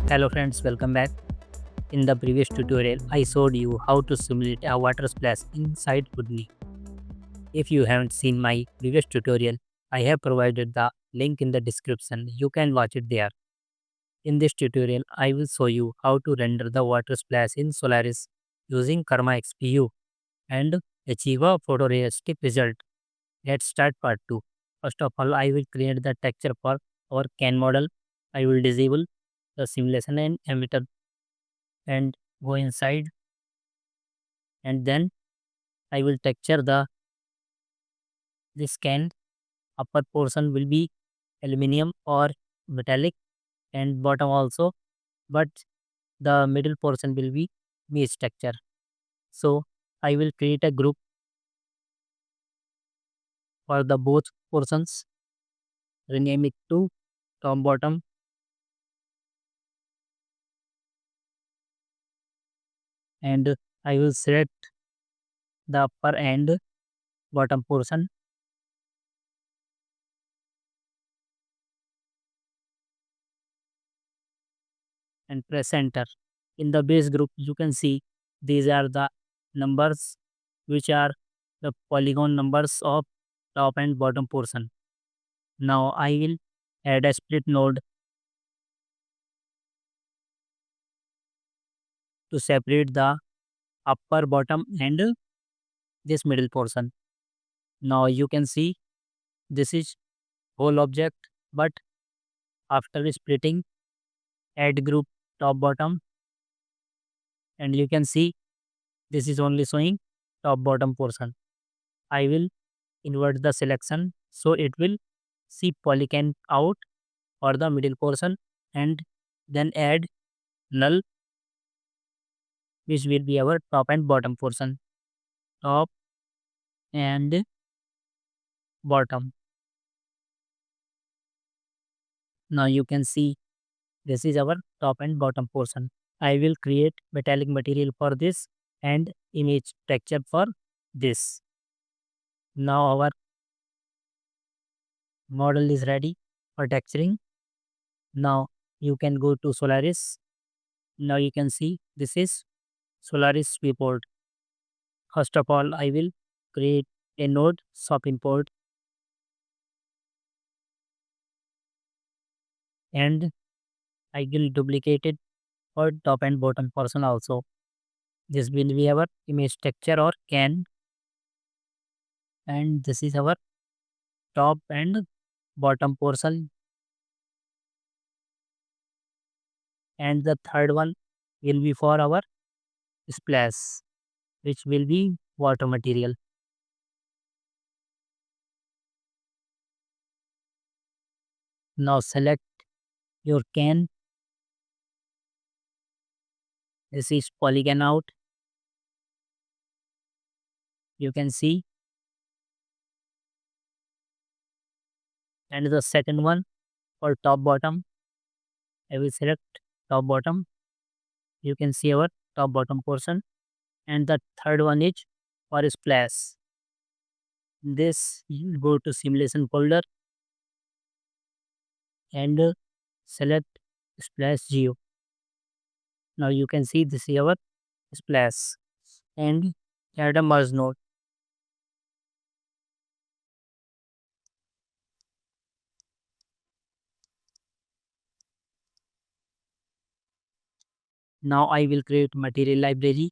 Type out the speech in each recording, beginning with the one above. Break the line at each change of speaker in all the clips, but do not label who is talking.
Hello friends, welcome back. In the previous tutorial, I showed you how to simulate a water splash inside Woodley. If you haven't seen my previous tutorial, I have provided the link in the description. You can watch it there. In this tutorial, I will show you how to render the water splash in Solaris using Karma XPU and achieve a photorealistic result. Let's start part 2. First of all, I will create the texture for our CAN model. I will disable the simulation and emitter and go inside, and then I will texture this can. Upper portion will be aluminum or metallic and bottom also, but the middle portion will be mesh texture. So I will create a group for the both portions, rename it to top bottom, and I will select the upper and bottom portion and press enter. In the base group, you can see these are the numbers which are the polygon numbers of top and bottom portion. Now I will add a split node to separate the upper, bottom and this middle portion. Now you can see this is whole object, but after splitting, add group top bottom, and you can see this is only showing top bottom portion. I will invert the selection so it will see polygon out or the middle portion, and then add null, which will be our top and bottom portion. Top and bottom. Now you can see this is our top and bottom portion. I will create metallic material for this and image texture for this. Now our model is ready for texturing. Now you can go to Solaris. Now you can see this is Solaris viewport. First of all, I will create a node shop import, and I will duplicate it for top and bottom portion also. This will be our image texture or can, and this is our top and bottom portion, and the third one will be for our splash, which will be water material. Now select your can. This is polygon out. You can see, and the second one for top bottom. I will select top bottom. You can see our top bottom portion, and the third one is for splash. This you go to simulation folder and select splash geo. Now you can see this is our splash and add a merge node. Now I will create material library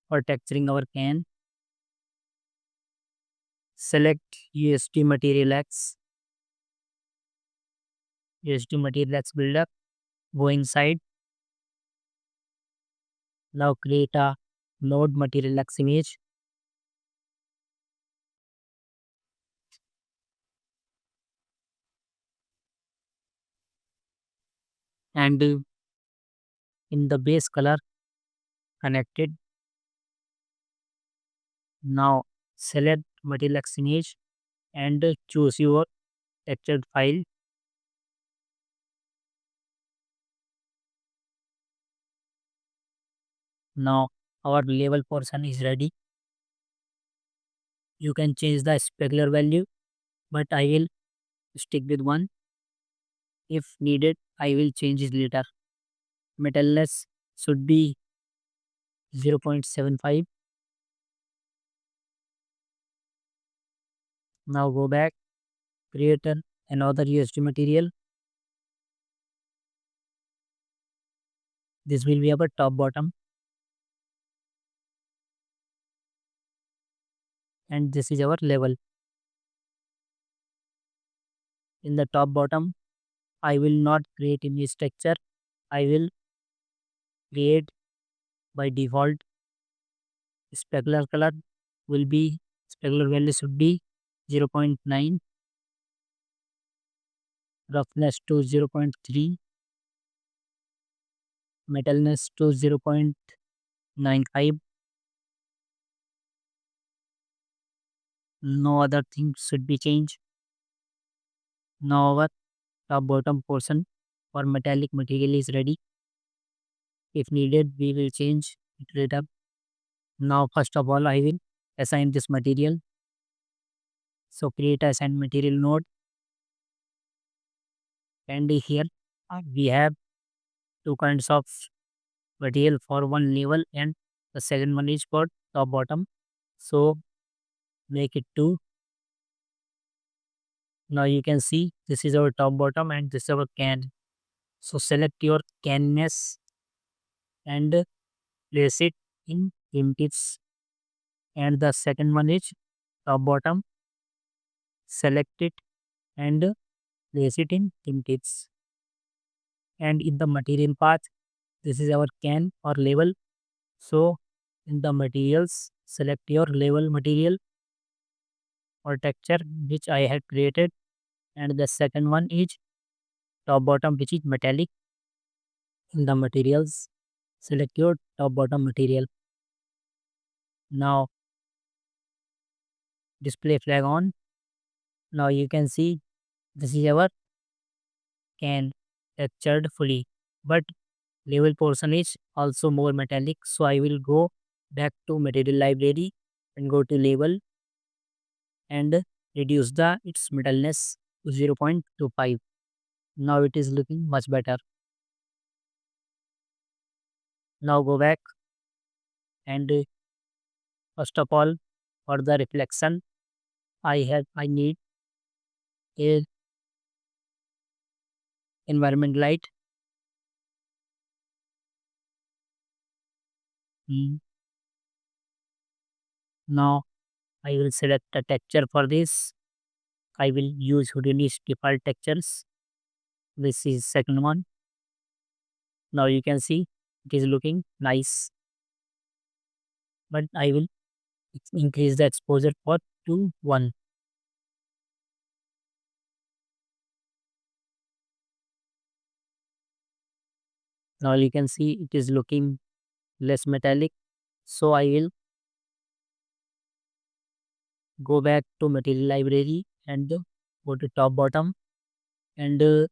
for texturing our can. Select USD material X, USD material X builder. Go inside. Now create a node material X image. And in the base color connected. Now select material X image and choose your textured file. Now our level portion is ready. You can change the specular value, but I will stick with one. If needed, I will change it later. Metalness should be 0.75. Now go back, create another USD material. This will be our top bottom, and this is our level. In the top bottom, I will not create any structure. I will create by default specular color will be specular value should be 0.9, roughness to 0.3, metalness to 0.95. No other thing should be changed. Now our top bottom portion for metallic material is ready. If needed, we will change it later. Now first of all, I will assign this material. So create a assign material node, and here we have two kinds of material for one level, and the second one is for top bottom. So make it two. Now you can see this is our top bottom and this is our can. So select your canness and place it in empties. And the second one is top bottom. Select it and place it in empties. And in the material path, this is our can or label. So in the materials, select your label material or texture which I had created. And the second one is top bottom which is metallic. In the materials, select your top bottom material. Now display flag on. Now you can see this is our can textured fully, but label portion is also more metallic. So I will go back to material library and go to label and reduce the its metalness to 0.25. Now it is looking much better. Now go back and first of all, for the reflection I need a environment light. Mm, Now I will select the texture for this. I will use Houdini's default textures. This is second one. Now you can see it is looking nice, but I will increase the exposure for to 1. Now you can see it is looking less metallic. So I will go back to material library and go to top bottom and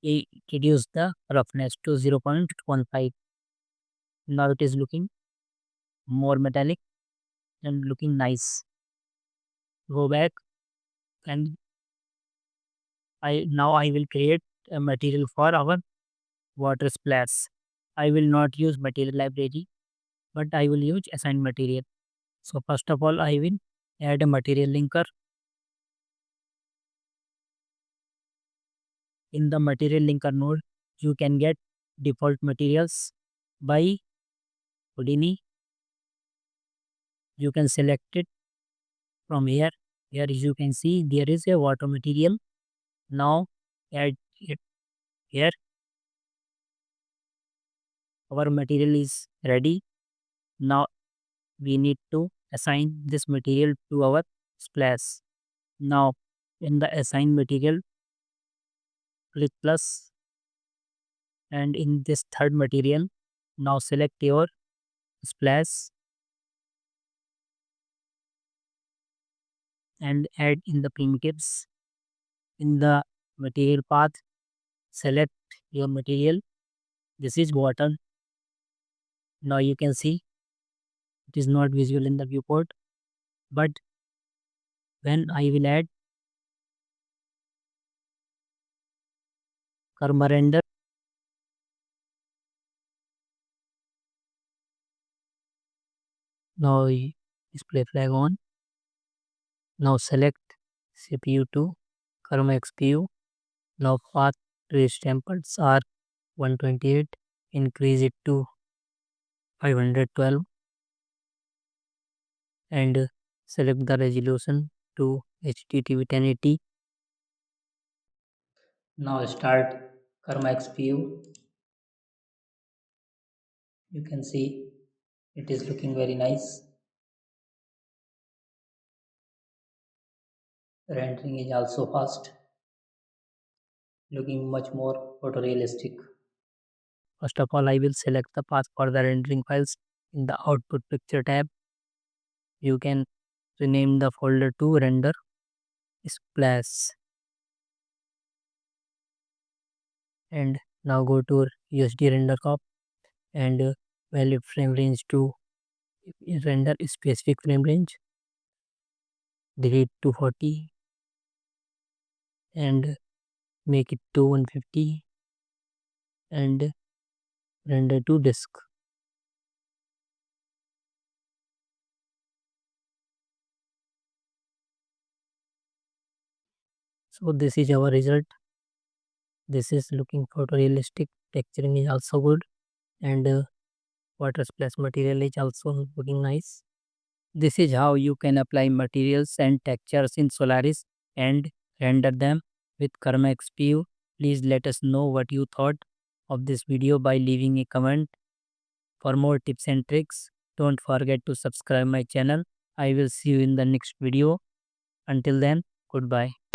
reduce the roughness to 0.15. Now it is looking more metallic and looking nice. Go back and I will create a material for our water splash. I will not use material library, but I will use assigned material. So first of all, I will add a material linker. In the material linker node, you can get default materials by Houdini. You can select it from here. Here you can see there is a water material. Now add it here. Our material is ready. Now we need to assign this material to our splash. Now in the assign material, click plus, and in this third material, now select your splash and add in the primitives. In the material path, select your material. This is water. Now you can see it is not visible in the viewport, but when I will add Karma render. Now display flag on. Now select CPU to Karma XPU. Now path trace temples are 128. Increase it to 512 and select the resolution to HDTV 1080. Now start Karma XPU. You can see it is looking very nice. Rendering is also fast, looking much more photorealistic. First of all, I will select the path for the rendering files in the output picture tab. You can rename the folder to render splash. And now go to USD render cop and value frame range to render specific frame range. Delete 240 and make it to 150 and render to disk. So this is our result. This is looking photorealistic. Texturing is also good and water splash material is also looking nice. This is how you can apply materials and textures in Solaris and render them with Karma XPU. Please let us know what you thought of this video by leaving a comment. For more tips and tricks, don't forget to subscribe my channel. I will see you in the next video. Until then, goodbye.